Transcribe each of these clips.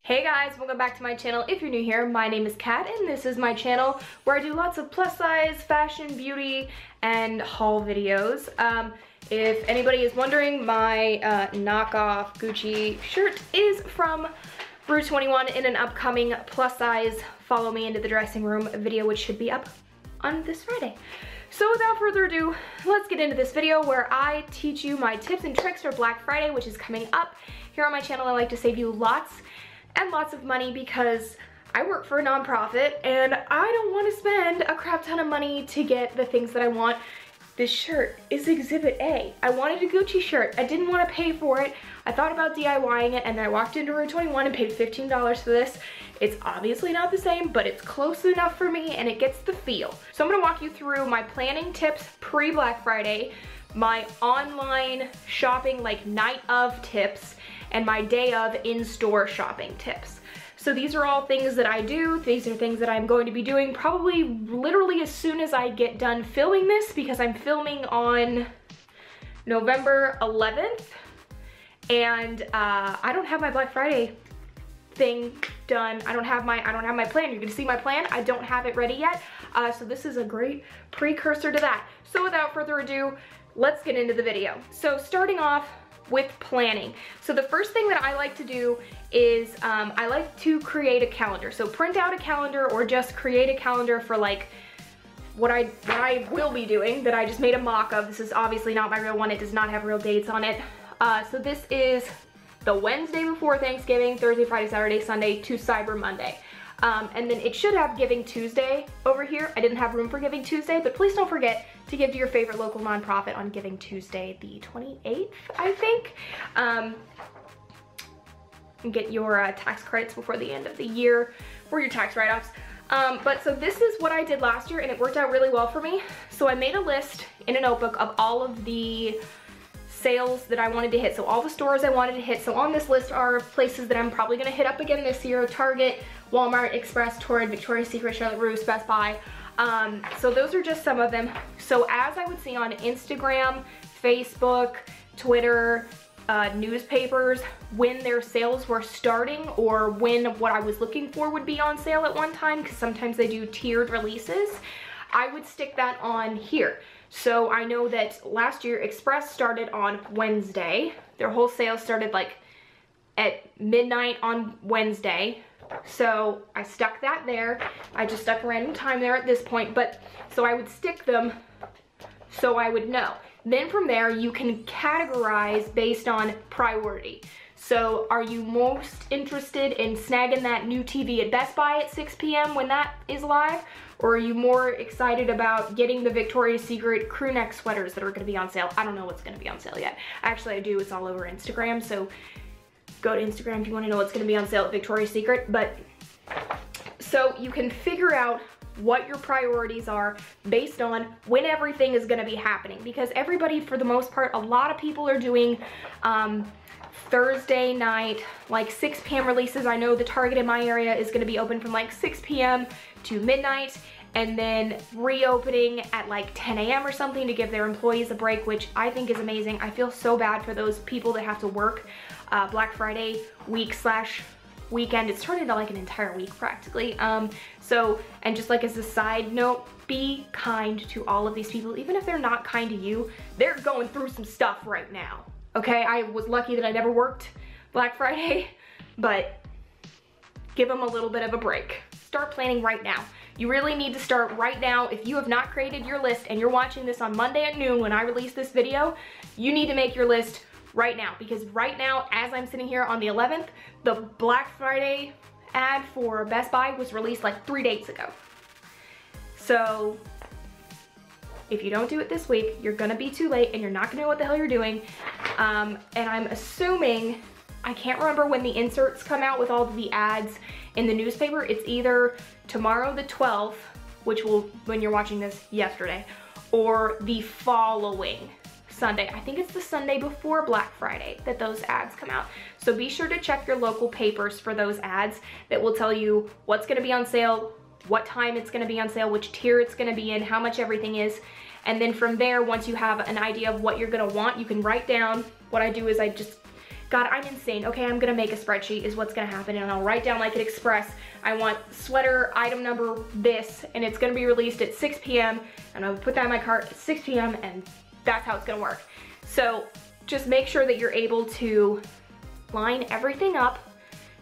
Hey guys, welcome back to my channel. If you're new here, my name is Kat and this is my channel where I do lots of plus size, fashion, beauty, and haul videos. If anybody is wondering, my knockoff Gucci shirt is from Rue 21 in an upcoming plus size Follow Me Into the Dressing Room video, which should be up on this Friday. So without further ado, let's get into this video where I teach you my tips and tricks for Black Friday, which is coming up. Here on my channel, I like to save you lots and lots of money because I work for a nonprofit and I don't want to spend a crap ton of money to get the things that I want. This shirt is Exhibit A. I wanted a Gucci shirt. I didn't want to pay for it. I thought about DIYing it and then I walked into Rue 21 and paid $15 for this. It's obviously not the same, but it's close enough for me and it gets the feel. So I'm gonna walk you through my planning tips pre-Black Friday, my online shopping like night of tips, and my day of in-store shopping tips. So these are all things that I do. These are things that I'm going to be doing probably literally as soon as I get done filming this, because I'm filming on November 11th and I don't have my Black Friday thing done. I don't have my plan. You're gonna see my plan. I don't have it ready yet. So this is a great precursor to that. So without further ado, let's get into the video. So starting off with planning. So the first thing that I like to do is I like to create a calendar. So print out a calendar or just create a calendar for like what I will be doing that I just made a mock of. This is obviously not my real one. It does not have real dates on it. So this is the Wednesday before Thanksgiving, Thursday, Friday, Saturday, Sunday to Cyber Monday. And then it should have Giving Tuesday over here. I didn't have room for Giving Tuesday, but please don't forget to give to your favorite local nonprofit on Giving Tuesday, the 28th, I think. And get your tax credits before the end of the year for your tax write-offs. But so this is what I did last year and it worked out really well for me. So I made a list in a notebook of all of the sales that I wanted to hit. So all the stores I wanted to hit. So on this list are places that I'm probably gonna hit up again this year: Target, Walmart, Express, Torrid, Victoria's Secret, Charlotte Russe, Best Buy. So those are just some of them. So as I would see on Instagram, Facebook, Twitter, newspapers, when their sales were starting or when what I was looking for would be on sale at one time, because sometimes they do tiered releases, I would stick that on here. So I know that last year Express started on Wednesday. Their whole sale started like at midnight on Wednesday. So I stuck that there. I just stuck a random time there at this point, but so I would stick them so I would know. Then from there you can categorize based on priority. So are you most interested in snagging that new TV at Best Buy at 6 p.m. when that is live? Or are you more excited about getting the Victoria's Secret crew neck sweaters that are gonna be on sale? I don't know what's gonna be on sale yet. Actually I do, it's all over Instagram, so go to Instagram if you wanna know what's gonna be on sale at Victoria's Secret. But so you can figure out what your priorities are based on when everything is gonna be happening, because everybody, for the most part, a lot of people are doing Thursday night, like 6 p.m. releases. I know the Target in my area is gonna be open from like 6 p.m. to midnight and then reopening at like 10 a.m. or something to give their employees a break, which I think is amazing. I feel so bad for those people that have to work Black Friday week/weekend. It's turned into like an entire week practically. So, and just like as a side note, be kind to all of these people. Even if they're not kind to you, they're going through some stuff right now. Okay, I was lucky that I never worked Black Friday, but give them a little bit of a break. Start planning right now. You really need to start right now. If you have not created your list and you're watching this on Monday at noon when I release this video, you need to make your list right now, because right now, as I'm sitting here on the 11th, the Black Friday ad for Best Buy was released like 3 days ago. So if you don't do it this week, you're gonna be too late and you're not gonna know what the hell you're doing. And I'm assuming, I can't remember when the inserts come out with all of the ads in the newspaper. It's either tomorrow the 12th, which will, when you're watching this, yesterday, or the following Sunday. I think it's the Sunday before Black Friday that those ads come out. So be sure to check your local papers for those ads that will tell you what's gonna be on sale, what time it's gonna be on sale, which tier it's gonna be in, how much everything is. And then from there, once you have an idea of what you're gonna want, you can write down. What I do is I just God, I'm insane. Okay, I'm gonna make a spreadsheet is what's gonna happen, and I'll write down like an express. I want sweater item number this, and it's gonna be released at 6 p.m. and I'll put that in my cart at 6 p.m. and that's how it's gonna work. So just make sure that you're able to line everything up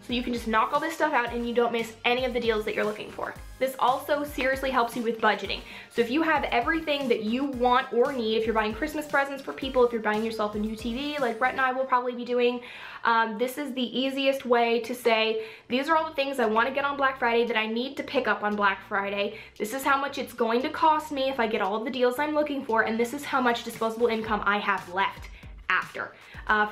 so you can just knock all this stuff out and you don't miss any of the deals that you're looking for. This also seriously helps you with budgeting. So if you have everything that you want or need, if you're buying Christmas presents for people, if you're buying yourself a new TV, like Brett and I will probably be doing, this is the easiest way to say, these are all the things I want to get on Black Friday that I need to pick up on Black Friday. This is how much it's going to cost me if I get all of the deals I'm looking for, and this is how much disposable income I have left after.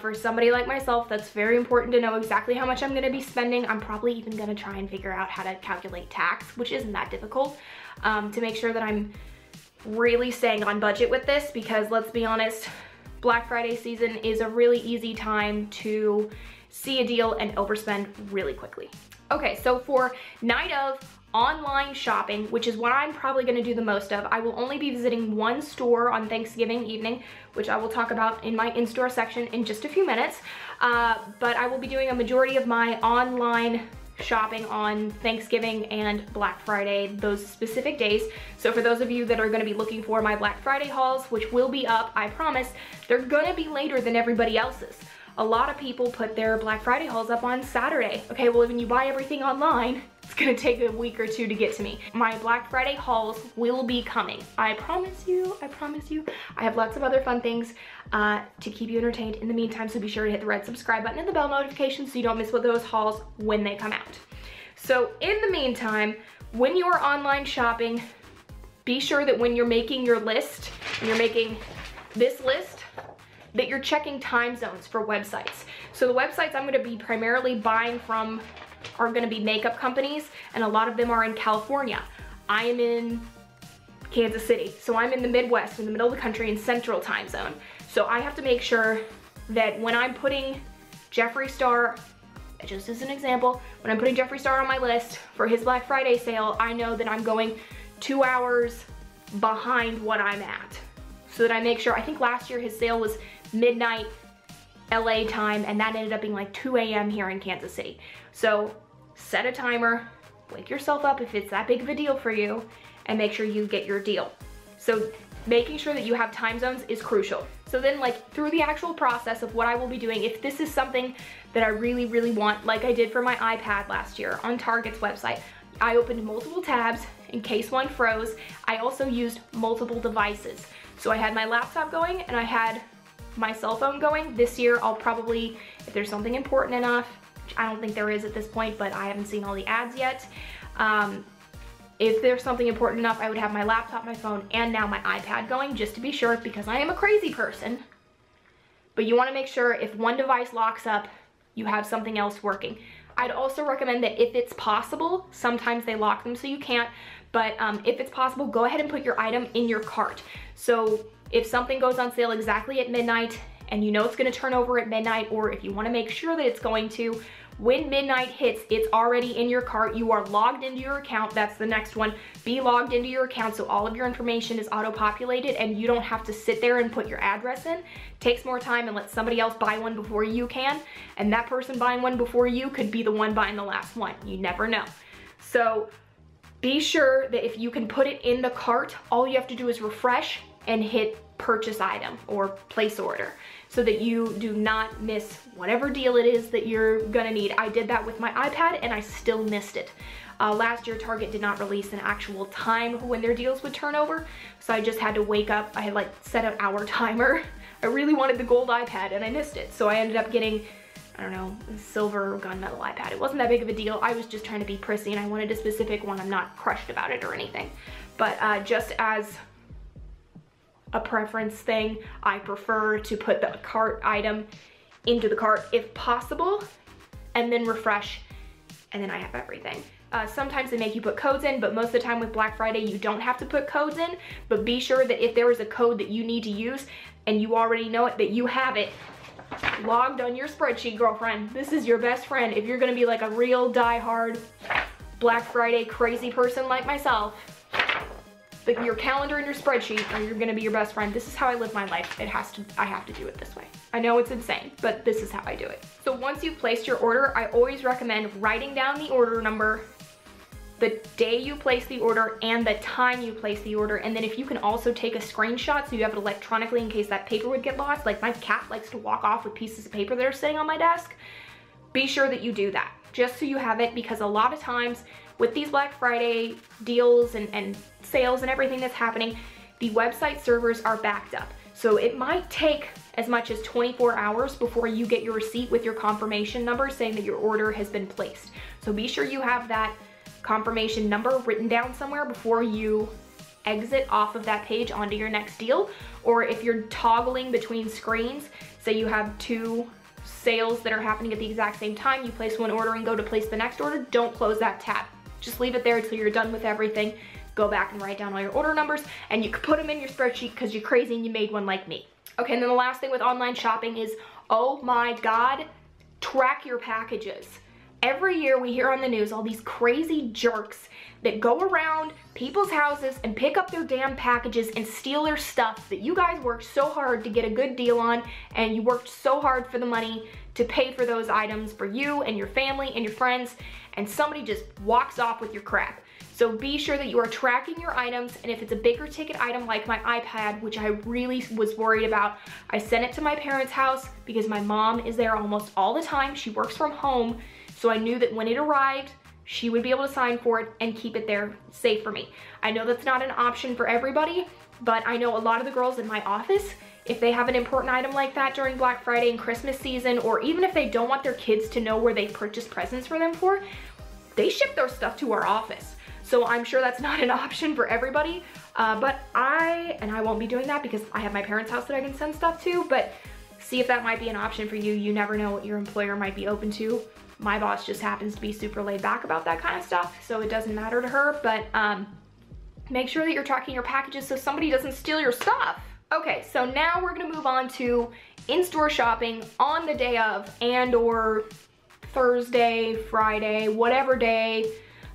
For somebody like myself, that's very important to know exactly how much I'm gonna be spending. I'm probably even gonna try and figure out how to calculate tax, which isn't that difficult, to make sure that I'm really staying on budget with this, because let's be honest, Black Friday season is a really easy time to see a deal and overspend really quickly. Okay, so for night of online shopping, which is what I'm probably gonna do the most of, I will only be visiting one store on Thanksgiving evening, which I will talk about in my in-store section in just a few minutes. But I will be doing a majority of my online shopping on Thanksgiving and Black Friday, those specific days. So for those of you that are gonna be looking for my Black Friday hauls, which will be up, I promise, they're gonna be later than everybody else's. A lot of people put their Black Friday hauls up on Saturday. Okay, well, when you buy everything online, it's gonna take a week or two to get to me. My Black Friday hauls will be coming. I promise you, I promise you. I have lots of other fun things to keep you entertained in the meantime, so be sure to hit the red subscribe button and the bell notification so you don't miss what those hauls when they come out. So in the meantime, when you're online shopping, be sure that when you're making your list, when you're making this list, that you're checking time zones for websites. So the websites I'm gonna be primarily buying from are gonna be makeup companies, and a lot of them are in California. I am in Kansas City, so I'm in the Midwest, in the middle of the country, in Central Time Zone. So I have to make sure that when I'm putting Jeffree Star, just as an example, when I'm putting Jeffree Star on my list for his Black Friday sale, I know that I'm going 2 hours behind what I'm at. So that I make sure, I think last year his sale was midnight LA time, and that ended up being like 2 a.m. here in Kansas City. So set a timer, wake yourself up if it's that big of a deal for you, and make sure you get your deal. So making sure that you have time zones is crucial. So then, like, through the actual process of what I will be doing, if this is something that I really, really want, like I did for my iPad last year on Target's website, I opened multiple tabs in case one froze. I also used multiple devices. So I had my laptop going and I had my cell phone going. This year I'll probably, if there's something important enough, which I don't think there is at this point, but I haven't seen all the ads yet. If there's something important enough, I would have my laptop, my phone, and now my iPad going, just to be sure, because I am a crazy person. But you wanna make sure if one device locks up, you have something else working. I'd also recommend that if it's possible, sometimes they lock them so you can't, but if it's possible, go ahead and put your item in your cart. So if something goes on sale exactly at midnight and you know it's gonna turn over at midnight, or if you wanna make sure that it's going to, when midnight hits, it's already in your cart, you are logged into your account. That's the next one. Be logged into your account so all of your information is auto-populated and you don't have to sit there and put your address in. It takes more time and let somebody else buy one before you can, and that person buying one before you could be the one buying the last one. You never know. So be sure that if you can put it in the cart, all you have to do is refresh and hit purchase item or place order so that you do not miss whatever deal it is that you're gonna need. I did that with my iPad and I still missed it. Last year, Target did not release an actual time when their deals would turn over, so I just had to wake up. I had like set an hour timer. I really wanted the gold iPad and I missed it, so I ended up getting, I don't know, a silver gunmetal iPad. It wasn't that big of a deal. I was just trying to be prissy and I wanted a specific one. I'm not crushed about it or anything. But just as a preference thing, I prefer to put the cart item into the cart if possible, and then refresh, and then I have everything. Sometimes they make you put codes in, but most of the time with Black Friday, you don't have to put codes in, but be sure that if there is a code that you need to use and you already know it, that you have it logged on your spreadsheet, girlfriend. This is your best friend. If you're gonna be like a real die-hard Black Friday crazy person like myself, your calendar and your spreadsheet are you're gonna be your best friend. This is how I live my life. I have to do it this way. I know it's insane, but this is how I do it. So once you've placed your order, I always recommend writing down the order number, the day you place the order, and the time you place the order. And then if you can also take a screenshot so you have it electronically in case that paper would get lost. Like my cat likes to walk off with pieces of paper that are sitting on my desk. Be sure that you do that, just so you have it, because a lot of times with these Black Friday deals and sales and everything that's happening, the website servers are backed up. So it might take as much as 24 hours before you get your receipt with your confirmation number saying that your order has been placed. So be sure you have that confirmation number written down somewhere before you exit off of that page onto your next deal. Or if you're toggling between screens, say you have two sales that are happening at the exact same time, you place one order and go to place the next order, don't close that tab. Just leave it there until you're done with everything. Go back and write down all your order numbers, and you can put them in your spreadsheet because you're crazy and you made one like me. Okay, and then the last thing with online shopping is, oh my God, track your packages. Every year we hear on the news all these crazy jerks that go around people's houses and pick up their damn packages and steal their stuff that you guys worked so hard to get a good deal on, and you worked so hard for the money to pay for those items for you and your family and your friends, and somebody just walks off with your crap. So be sure that you are tracking your items, and if it's a bigger ticket item like my iPad, which I really was worried about, I sent it to my parents' house because my mom is there almost all the time. She works from home, so I knew that when it arrived, she would be able to sign for it and keep it there safe for me. I know that's not an option for everybody, but I know a lot of the girls in my office, if they have an important item like that during Black Friday and Christmas season, or even if they don't want their kids to know where they purchased presents for them for, they ship their stuff to our office. So I'm sure that's not an option for everybody, but I won't be doing that because I have my parents' house that I can send stuff to, but see if that might be an option for you. You never know what your employer might be open to. My boss just happens to be super laid back about that kind of stuff, so it doesn't matter to her, but make sure that you're tracking your packages so somebody doesn't steal your stuff. Okay, so now we're gonna move on to in-store shopping on the day of, and or Thursday, Friday, whatever day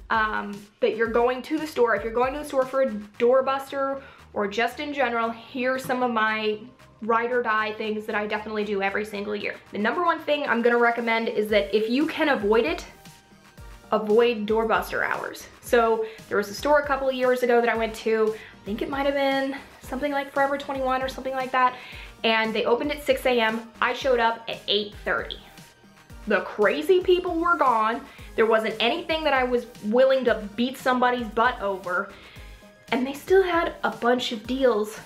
that you're going to the store. If you're going to the store for a doorbuster or just in general, here's some of my ride or die things that I definitely do every single year. The number one thing I'm gonna recommend is that if you can avoid it, avoid doorbuster hours. So there was a store a couple of years ago that I went to, I think it might have been something like Forever 21 or something like that, and they opened at 6 a.m. I showed up at 8:30. The crazy people were gone. There wasn't anything that I was willing to beat somebody's butt over, and they still had a bunch of deals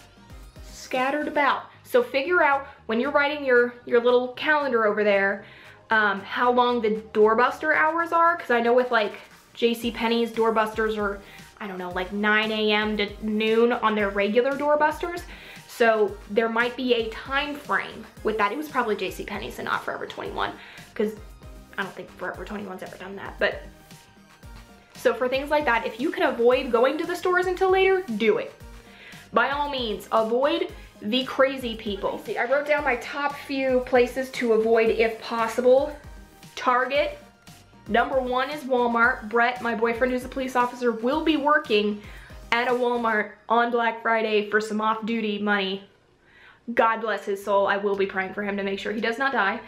scattered about. So figure out when you're writing your little calendar over there, how long the doorbuster hours are, because I know with like JCPenney's doorbusters are, I don't know, like 9 a.m. to noon on their regular doorbusters. So there might be a time frame with that. It was probably JCPenney's and not Forever 21, because I don't think Forever 21's ever done that. But so for things like that, if you can avoid going to the stores until later, do it. By all means, avoid the crazy people. See, I wrote down my top few places to avoid if possible. Target. Number one is Walmart. Brett, my boyfriend who's a police officer, will be working at a Walmart on Black Friday for some off-duty money. God bless his soul. I will be praying for him to make sure he does not die.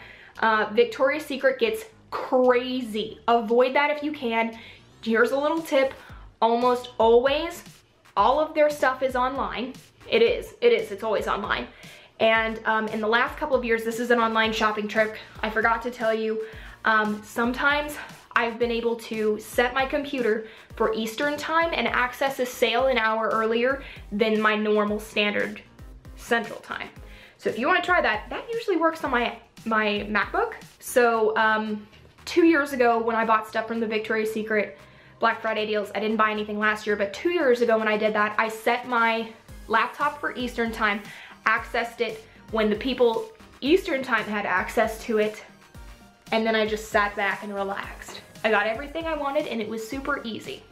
Victoria's Secret gets crazy. Avoid that if you can. Here's a little tip. Almost always, all of their stuff is online. It's always online. And in the last couple of years, this is an online shopping trick. I forgot to tell you, sometimes I've been able to set my computer for Eastern time and access a sale an hour earlier than my normal standard Central time. So if you want to try that, that usually works on my MacBook. So 2 years ago when I bought stuff from the Victoria's Secret Black Friday deals, I didn't buy anything last year, but 2 years ago when I did that, I set my laptop for Eastern time, accessed it when the people Eastern time had access to it, and then I just sat back and relaxed. I got everything I wanted and it was super easy.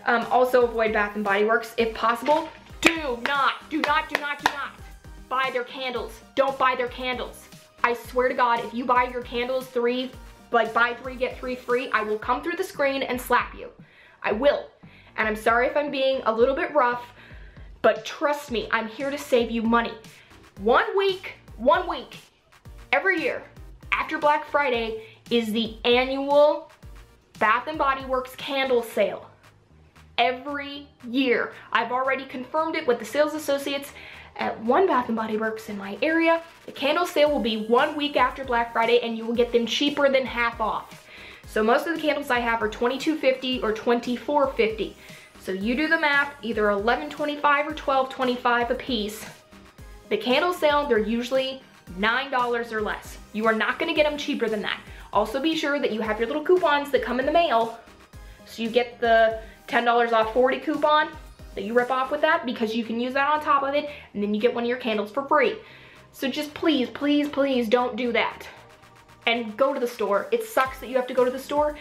Also avoid Bath and Body Works if possible. Do not buy their candles. Don't buy their candles. I swear to God, if you buy your candles buy 3 get 3 free, I will come through the screen and slap you. I will. And I'm sorry if I'm being a little bit rough, but trust me, I'm here to save you money. 1 week, every year after Black Friday is the annual Bath & Body Works candle sale. Every year. I've already confirmed it with the sales associates at one Bath & Body Works in my area. The candle sale will be 1 week after Black Friday, and you will get them cheaper than half off. So most of the candles I have are $22.50 or $24.50. So you do the math, either $11.25 or $12.25 a piece. The candle sale, they're usually $9 or less. You are not gonna get them cheaper than that. Also be sure that you have your little coupons that come in the mail. So you get the $10 off 40 coupon that you rip off with that, because you can use that on top of it, and then you get one of your candles for free. So just please, please, please don't do that. And go to the store. It sucks that you have to go to the store,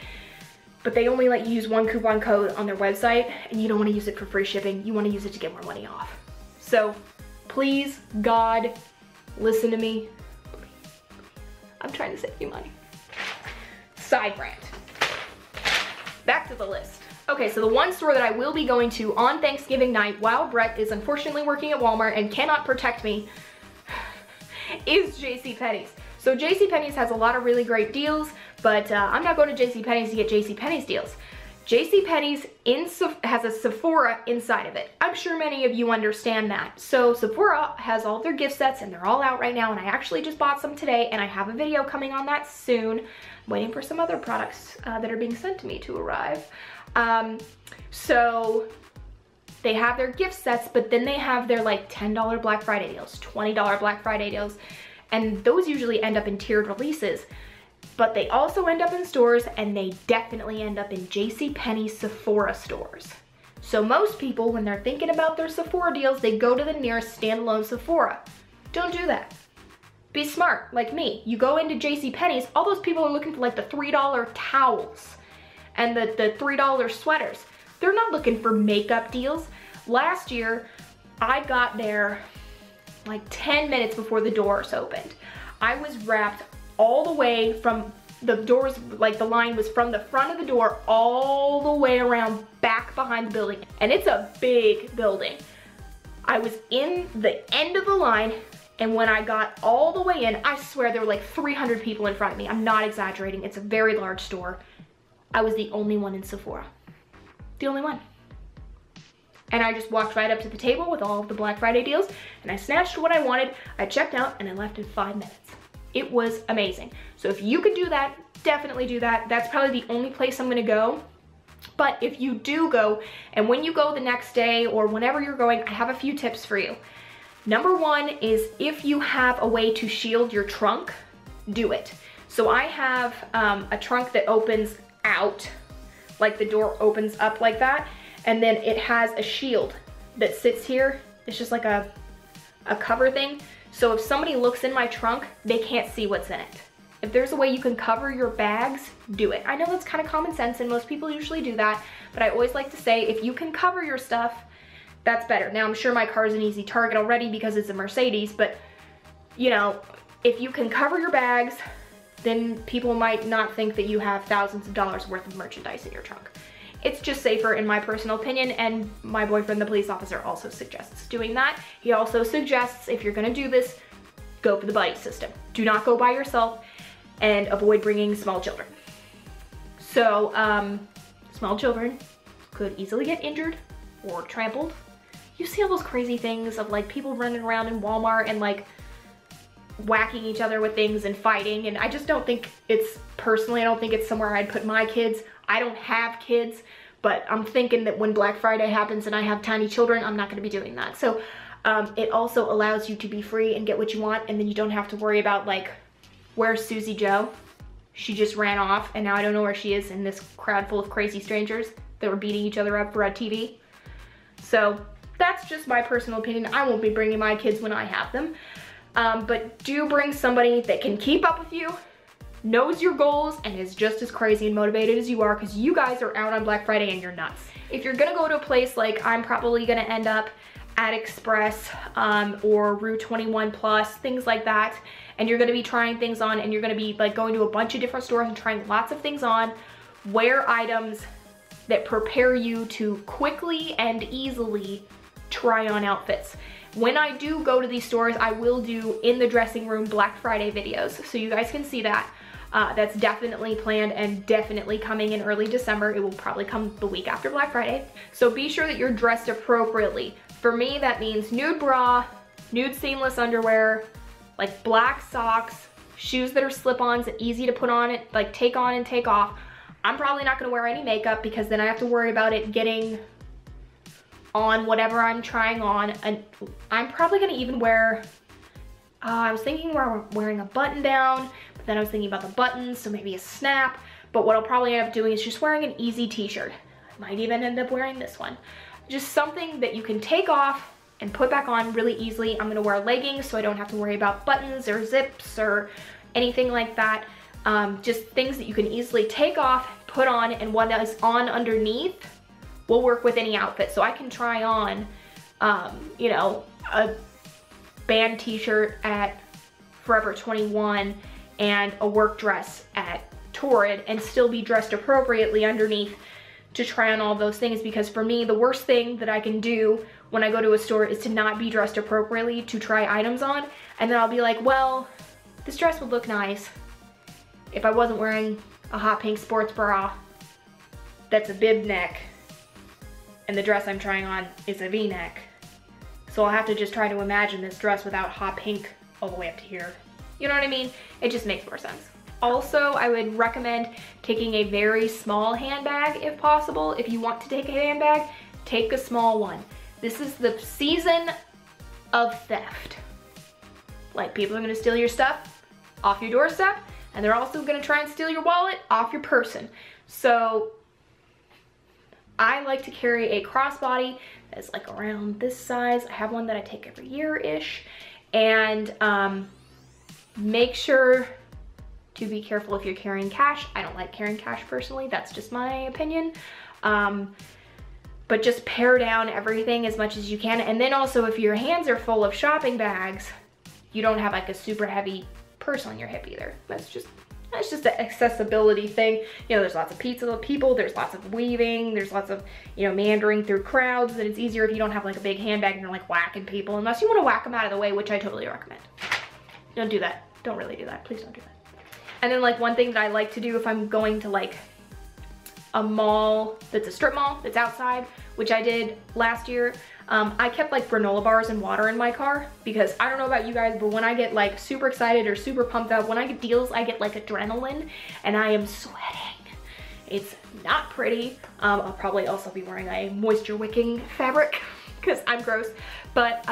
but they only let you use one coupon code on their website, and you don't want to use it for free shipping. You want to use it to get more money off. So please, God, listen to me. I'm trying to save you money. Side rant. Back to the list. Okay, so the one store that I will be going to on Thanksgiving night while Brett is unfortunately working at Walmart and cannot protect me is JCPenney's. So JCPenney's has a lot of really great deals, but I'm not going to JCPenney's to get JCPenney's deals. JCPenney's has a Sephora inside of it. I'm sure many of you understand that. So Sephora has all their gift sets, and they're all out right now, and I actually just bought some today, and I have a video coming on that soon. I'm waiting for some other products that are being sent to me to arrive. So they have their gift sets, but then they have their like $10 Black Friday deals, $20 Black Friday deals, and those usually end up in tiered releases. But they also end up in stores, and they definitely end up in JCPenney Sephora stores. So most people, when they're thinking about their Sephora deals, they go to the nearest standalone Sephora. Don't do that. Be smart, like me. You go into JCPenney's, all those people are looking for like the $3 towels and the $3 sweaters. They're not looking for makeup deals. Last year, I got there like 10 minutes before the doors opened. I was wrapped all the way from the doors, like the line was from the front of the door all the way around back behind the building. And it's a big building. I was in the end of the line, and when I got all the way in, I swear there were like 300 people in front of me. I'm not exaggerating. It's a very large store. I was the only one in Sephora. The only one. And I just walked right up to the table with all of the Black Friday deals, and I snatched what I wanted, I checked out, and I left in 5 minutes. It was amazing. So if you could do that, definitely do that. That's probably the only place I'm gonna go. But if you do go, and when you go the next day or whenever you're going, I have a few tips for you. Number one is, if you have a way to shield your trunk, do it. So I have a trunk that opens out, like the door opens up like that, and then it has a shield that sits here. It's just like a cover thing. So if somebody looks in my trunk, they can't see what's in it. If there's a way you can cover your bags, do it. I know that's kind of common sense, and most people usually do that, but I always like to say, if you can cover your stuff, that's better. Now, I'm sure my car is an easy target already because it's a Mercedes, but you know, if you can cover your bags, then people might not think that you have thousands of dollars worth of merchandise in your trunk. It's just safer in my personal opinion, and my boyfriend, the police officer, also suggests doing that. He also suggests, if you're gonna do this, go for the buddy system. Do not go by yourself, and avoid bringing small children. So, small children could easily get injured or trampled. You see all those crazy things of like people running around in Walmart and like whacking each other with things and fighting, and I just don't think it's, personally, I don't think it's somewhere I'd put my kids. I don't have kids, but I'm thinking that when Black Friday happens and I have tiny children, I'm not gonna be doing that. So it also allows you to be free and get what you want, and then you don't have to worry about like, where's Susie Joe? She just ran off, and now I don't know where she is in this crowd full of crazy strangers that were beating each other up for a TV. So that's just my personal opinion. I won't be bringing my kids when I have them. But do bring somebody that can keep up with you, knows your goals, and is just as crazy and motivated as you are, because you guys are out on Black Friday and you're nuts. If you're gonna go to a place like I'm probably gonna end up at Express or Rue 21 Plus, things like that, and you're gonna be trying things on, and you're gonna be like going to a bunch of different stores and trying lots of things on, wear items that prepare you to quickly and easily try on outfits. When I do go to these stores, I will do in the dressing room Black Friday videos, so you guys can see that. That's definitely planned and definitely coming in early December. It will probably come the week after Black Friday. So be sure that you're dressed appropriately. For me, that means nude bra, nude seamless underwear, like black socks, shoes that are slip-ons, easy to put on, like take on and take off. I'm probably not gonna wear any makeup because then I have to worry about it getting on whatever I'm trying on. And I'm probably gonna even wear, I was thinking wearing a button down, but then I was thinking about the buttons, so maybe a snap. But what I'll probably end up doing is just wearing an easy t-shirt. I might even end up wearing this one. Just something that you can take off and put back on really easily. I'm gonna wear leggings so I don't have to worry about buttons or zips or anything like that. Just things that you can easily take off, put on, and what is on underneath will work with any outfit. So I can try on, you know, a band t-shirt at Forever 21 and a work dress at Torrid and still be dressed appropriately underneath to try on all those things, because for me, the worst thing that I can do when I go to a store is to not be dressed appropriately to try items on, and then I'll be like, well, this dress would look nice if I wasn't wearing a hot pink sports bra that's a bib neck and the dress I'm trying on is a V-neck. So I'll have to just try to imagine this dress without hot pink all the way up to here. You know what I mean? It just makes more sense. Also, I would recommend taking a very small handbag if possible. If you want to take a handbag, take a small one. This is the season of theft. Like, people are gonna steal your stuff off your doorstep, and they're also gonna try and steal your wallet off your person. So I like to carry a crossbody that's like around this size. I have one that I take every year-ish. And make sure to be careful if you're carrying cash. I don't like carrying cash personally, that's just my opinion. But just pare down everything as much as you can. And then also, if your hands are full of shopping bags, you don't have like a super heavy purse on your hip either. That's just an accessibility thing. You know, there's lots of people, there's lots of weaving, there's lots of, you know, meandering through crowds, and it's easier if you don't have like a big handbag and you're like whacking people, unless you want to whack them out of the way, which I totally recommend. Don't do that. Don't really do that. Please don't do that. And then like one thing that I like to do if I'm going to like a mall that's a strip mall that's outside, which I did last year, I kept like granola bars and water in my car, because I don't know about you guys, but when I get like super excited or super pumped up, when I get deals, I get like adrenaline and I am sweating. It's not pretty. I'll probably also be wearing a moisture wicking fabric because I'm gross, but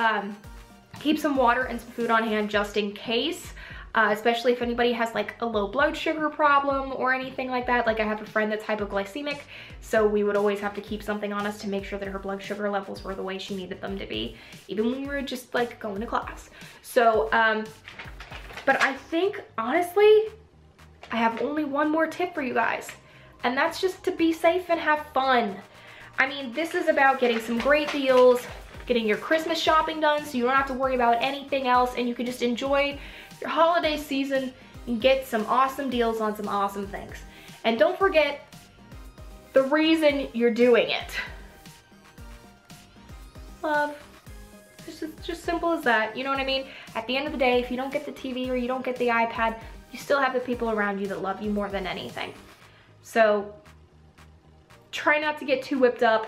keep some water and some food on hand just in case. Especially if anybody has like a low blood sugar problem or anything like that. Like, I have a friend that's hypoglycemic, so we would always have to keep something on us to make sure that her blood sugar levels were the way she needed them to be, even when we were just like going to class. So, but I think honestly, I have only one more tip for you guys, and that's just to be safe and have fun. I mean, this is about getting some great deals, getting your Christmas shopping done so you don't have to worry about anything else, and you can just enjoy your holiday season and get some awesome deals on some awesome things. And don't forget the reason you're doing it. Love. It's just simple as that, you know what I mean? At the end of the day, if you don't get the TV or you don't get the iPad, you still have the people around you that love you more than anything. So try not to get too whipped up.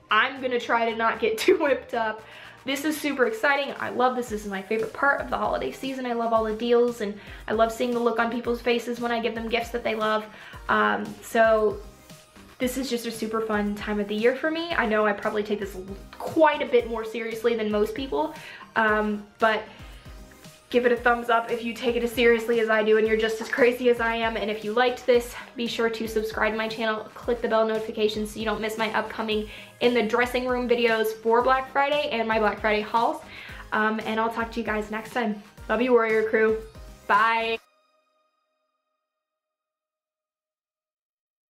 I'm gonna try to not get too whipped up. This is super exciting. I love this. This is my favorite part of the holiday season. I love all the deals, and I love seeing the look on people's faces when I give them gifts that they love. So this is just a super fun time of the year for me. I know I probably take this quite a bit more seriously than most people, but give it a thumbs up if you take it as seriously as I do and you're just as crazy as I am. And if you liked this, be sure to subscribe to my channel, click the bell notification so you don't miss my upcoming in the dressing room videos for Black Friday and my Black Friday hauls. And I'll talk to you guys next time. Love you, Warrior Crew. Bye.